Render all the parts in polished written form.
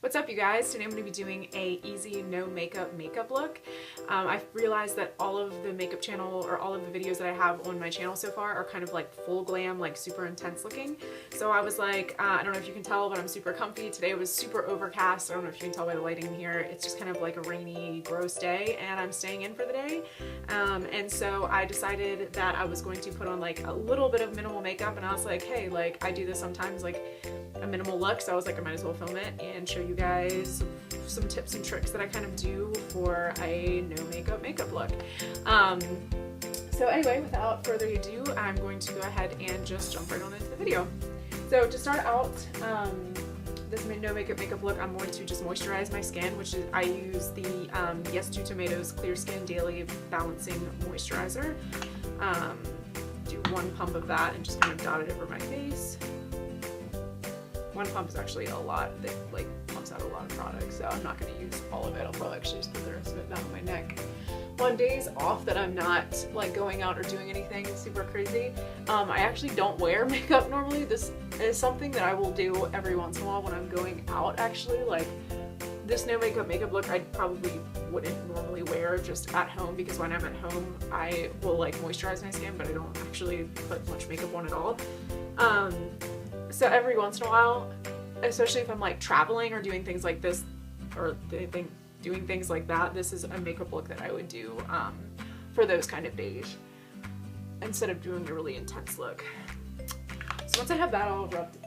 What's up, you guys? Today I'm going to be doing a easy no makeup look. I've realized that all of the makeup channel or all of the videos that I have on my channel so far are kind of like full glam, like super intense looking. So I was like, I don't know if you can tell, but I'm super comfy. Today was super overcast. I don't know if you can tell by the lighting in here. It's just kind of like a rainy, gross day, and I'm staying in for the day. And so I decided that I was going to put on like a little bit of minimal makeup, and I was like, hey, like I do this sometimes, like a minimal look, so I was like, I might as well film it and show you guys some tips and tricks that I kind of do for a no makeup look. So anyway, without further ado, I'm going to go ahead and just jump right on into the video. So to start out, this no makeup look, I'm going to just moisturize my skin, which is, I use the Yes 2 Tomatoes Clear Skin Daily Balancing Moisturizer. Do one pump of that and just kind of dot it over my face. One pump is actually a lot. It like pumps out a lot of product, so I'm not going to use all of it. I'll probably actually just put the rest of it down on my neck. On days off that I'm not like going out or doing anything super crazy, I actually don't wear makeup normally. This is something that I will do every once in a while when I'm going out, actually. Like this no makeup look I probably wouldn't normally wear just at home, because when I'm at home I will like moisturize my skin, but I don't actually put much makeup on at all. So every once in a while, especially if I'm like traveling or doing things like this, or doing things like that, this is a makeup look that I would do for those kind of days, instead of doing a really intense look. So once I have that all rubbed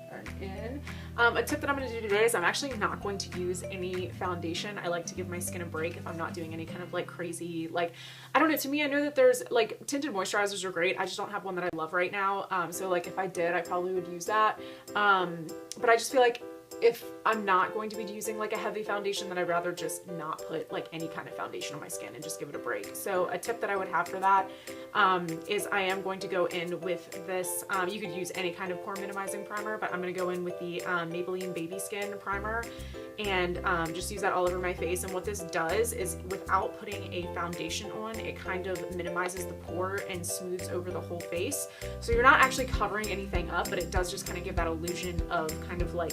in, a tip that I'm going to do today is I'm actually not going to use any foundation. I like to give my skin a break if I'm not doing any kind of like crazy, like, I don't know, to me, I know that there's like tinted moisturizers are great. I just don't have one that I love right now. So like if I did, I probably would use that. But I just feel like if I'm not going to be using like a heavy foundation, then I'd rather just not put like any kind of foundation on my skin and just give it a break. So a tip that I would have for that is I am going to go in with this, you could use any kind of pore minimizing primer, but I'm going to go in with the Maybelline Baby Skin Primer and just use that all over my face. And what this does is, without putting a foundation on, it kind of minimizes the pore and smooths over the whole face. So you're not actually covering anything up, but it does just kind of give that illusion of kind of like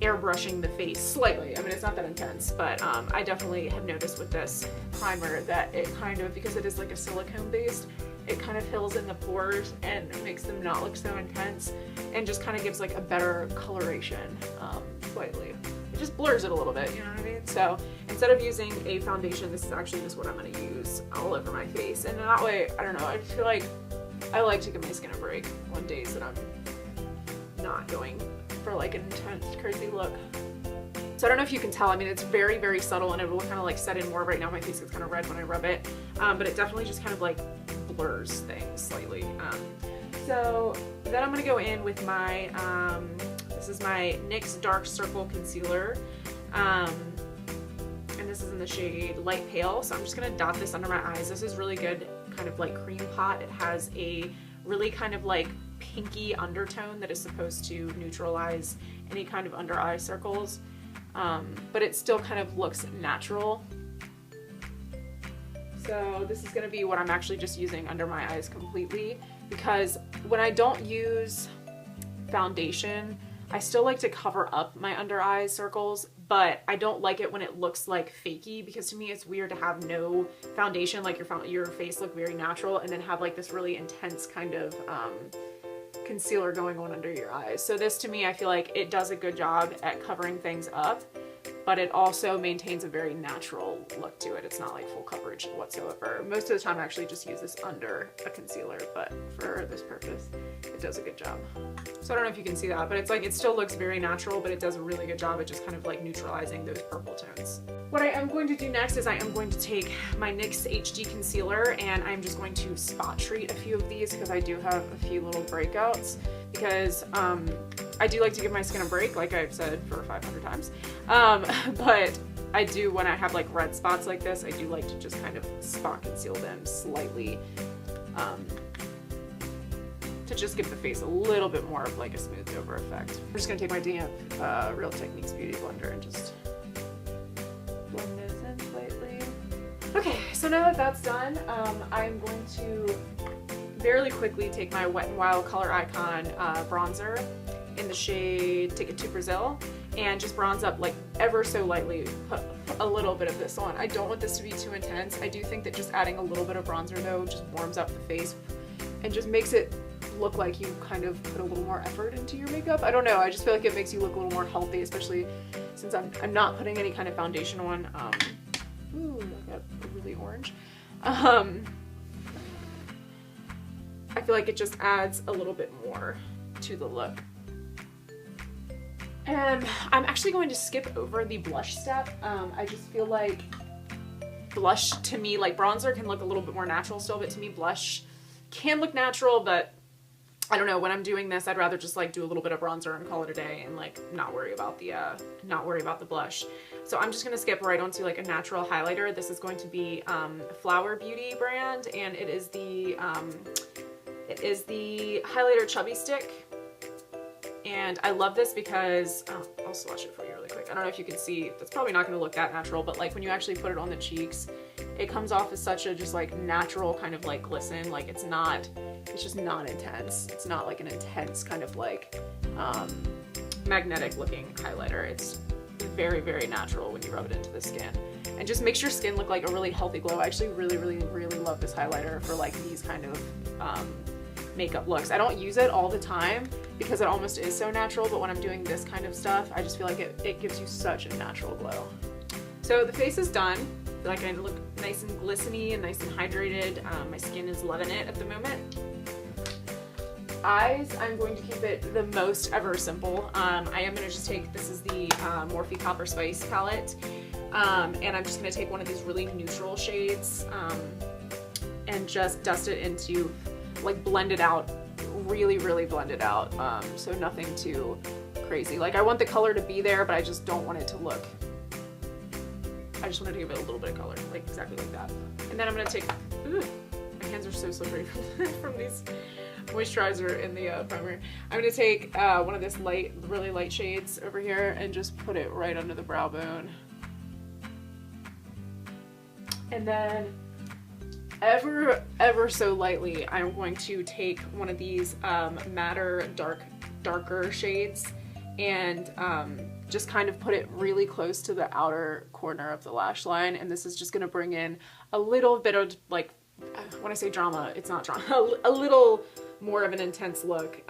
airbrushing the face slightly. I mean, it's not that intense, but I definitely have noticed with this primer that it kind of, because it is like a silicone based, it kind of fills in the pores and makes them not look so intense, and just kind of gives like a better coloration slightly. It just blurs it a little bit, you know what I mean? So instead of using a foundation, this is actually just what I'm going to use all over my face. And that way, I don't know, I feel like I like to give my skin a break on days that I'm not going for like an intense, crazy look. So I don't know if you can tell, I mean, it's very, very subtle, and it will kind of like set in more. Right now my face gets kind of red when I rub it, but it definitely just kind of like blurs things slightly. So then I'm going to go in with my, this is my NYX Dark Circle Concealer, and this is in the shade Light Pale. So I'm just going to dot this under my eyes. This is really good, kind of like cream pot. It has a really kind of like pinky undertone that is supposed to neutralize any kind of under eye circles, but it still kind of looks natural. So this is going to be what I'm actually just using under my eyes completely, because when I don't use foundation, I still like to cover up my under eye circles, but I don't like it when it looks like fakey, because to me it's weird to have no foundation, like your face look very natural, and then have like this really intense kind of concealer going on under your eyes. So this, to me, I feel like it does a good job at covering things up, but it also maintains a very natural look to it. It's not like full coverage whatsoever. Most of the time I actually just use this under a concealer, but for this purpose, it does a good job. So I don't know if you can see that, but it's like, it still looks very natural, but it does a really good job at just kind of like neutralizing those purple tones. What I am going to do next is I am going to take my NYX HD concealer, and I'm just going to spot treat a few of these, because I do have a few little breakouts, because I do like to give my skin a break, like I've said for 500 times, but I do, when I have like red spots like this, I do like to just kind of spot conceal them slightly, to just give the face a little bit more of like a smoothed over effect. I'm just gonna take my damp Real Techniques Beauty Blender and just blend this in slightly. Okay, so now that that's done, I'm going to very quickly take my Wet n Wild Color Icon bronzer in the shade Ticket to Brazil, and just bronze up like ever so lightly. Put a little bit of this on. I don't want this to be too intense. I do think that just adding a little bit of bronzer though just warms up the face and just makes it look like you kind of put a little more effort into your makeup. I don't know, I just feel like it makes you look a little more healthy, especially since I'm not putting any kind of foundation on. Ooh, I got really orange. I feel like it just adds a little bit more to the look. And I'm actually going to skip over the blush step. I just feel like blush to me, like bronzer can look a little bit more natural still, but to me blush can look natural, but I don't know, when I'm doing this, I'd rather just like do a little bit of bronzer and call it a day and like not worry about the blush. So I'm just gonna skip right onto like a natural highlighter. This is going to be Flower Beauty brand, and it is the highlighter Chubby Stick. And I love this because, I'll swatch it for you really quick. I don't know if you can see, that's probably not gonna look that natural, but like when you actually put it on the cheeks, it comes off as such a just like natural kind of like glisten. Like it's just not intense. It's not like an intense kind of like magnetic looking highlighter. It's very, very natural when you rub it into the skin. And just makes your skin look like a really healthy glow. I actually really, really, really love this highlighter for like these kind of makeup looks. I don't use it all the time because it almost is so natural, but when I'm doing this kind of stuff, I just feel like it gives you such a natural glow. So the face is done. I feel like I look nice and glistening and nice and hydrated. My skin is loving it at the moment. Eyes, I'm going to keep it the most ever simple. I am going to just take, this is the Morphe Copper Spice palette, and I'm just going to take one of these really neutral shades and just dust it into, like blend it out, really, really blend it out, so nothing too crazy. Like I want the color to be there, but I just don't want it to look, I just wanted to give it a little bit of color, like exactly like that. And then I'm going to take, ooh, my hands are so slippery from these moisturizer in the primer. I'm going to take one of this light, really light shades over here and just put it right under the brow bone. And then ever so lightly, I'm going to take one of these matter darker shades and just kind of put it really close to the outer corner of the lash line. And this is just going to bring in a little bit of, like, when I say drama, it's not drama, a little more of an intense look.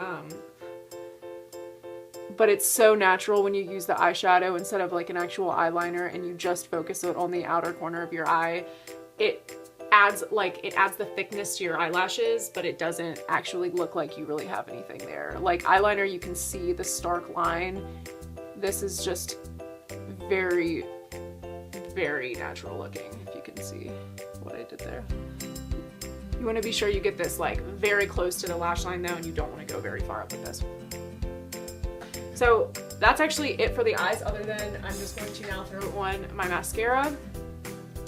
But it's so natural when you use the eyeshadow instead of like an actual eyeliner and you just focus it on the outer corner of your eye. It adds the thickness to your eyelashes, but it doesn't actually look like you really have anything there. Like eyeliner, you can see the stark line. This is just very, very natural looking, if you can see what I did there. You want to be sure you get this like very close to the lash line though, and you don't want to go very far up with this. So that's actually it for the eyes, other than I'm just going to now throw on my mascara,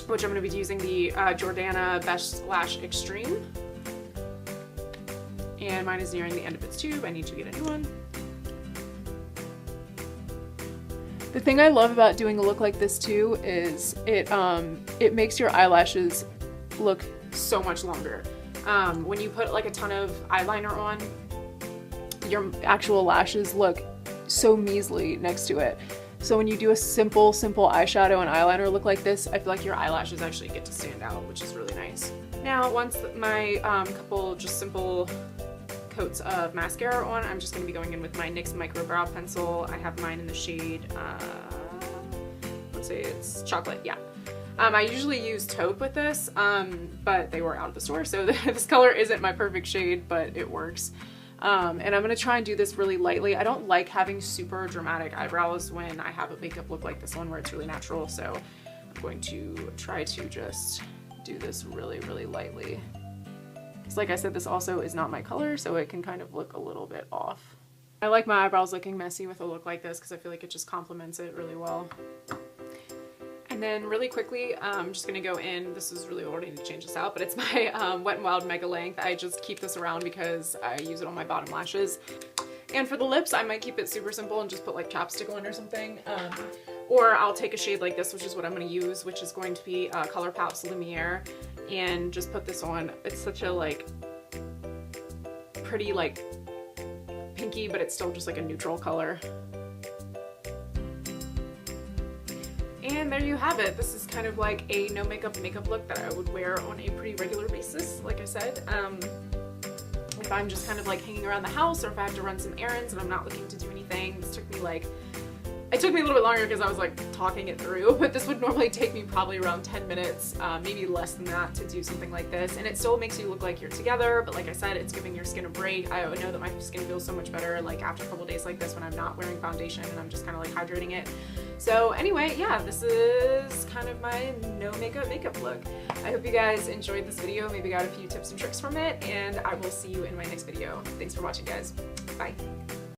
which I'm going to be using the Jordana Best Lash Extreme. And mine is nearing the end of its tube. I need to get a new one. The thing I love about doing a look like this too is it makes your eyelashes look so much longer. When you put like a ton of eyeliner on, your actual lashes look so measly next to it. So when you do a simple eyeshadow and eyeliner look like this, I feel like your eyelashes actually get to stand out, which is really nice. Now, once my couple just simple coats of mascara on, I'm just going to be going in with my NYX Micro Brow Pencil. I have mine in the shade, let's say it's chocolate, yeah. I usually use taupe with this, but they were out of the store, so this color isn't my perfect shade, but it works. And I'm going to try and do this really lightly. I don't like having super dramatic eyebrows when I have a makeup look like this one where it's really natural, so I'm going to try to just do this really, really lightly. Because like I said, this also is not my color, so it can kind of look a little bit off. I like my eyebrows looking messy with a look like this because I feel like it just complements it really well. And then really quickly, I'm just gonna go in, this is really old, I need to change this out, but it's my Wet n Wild Mega Length. I just keep this around because I use it on my bottom lashes. And for the lips, I might keep it super simple and just put like chapstick on or something. Or I'll take a shade like this, which is what I'm gonna use, which is going to be ColourPop's Lumiere, and just put this on. It's such a like pretty like pinky, but it's still just like a neutral color. And there you have it. This is kind of like a no makeup look that I would wear on a pretty regular basis, like I said. If I'm just kind of like hanging around the house, or if I have to run some errands and I'm not looking to do anything. It took me a little bit longer because I was like talking it through, but this would normally take me probably around 10 minutes, maybe less than that, to do something like this. And it still makes you look like you're together, but like I said, it's giving your skin a break. I know that my skin feels so much better like after a couple days like this when I'm not wearing foundation and I'm just kind of like hydrating it. So anyway, yeah, this is kind of my no makeup look. I hope you guys enjoyed this video, maybe got a few tips and tricks from it, and I will see you in my next video. Thanks for watching, guys. Bye.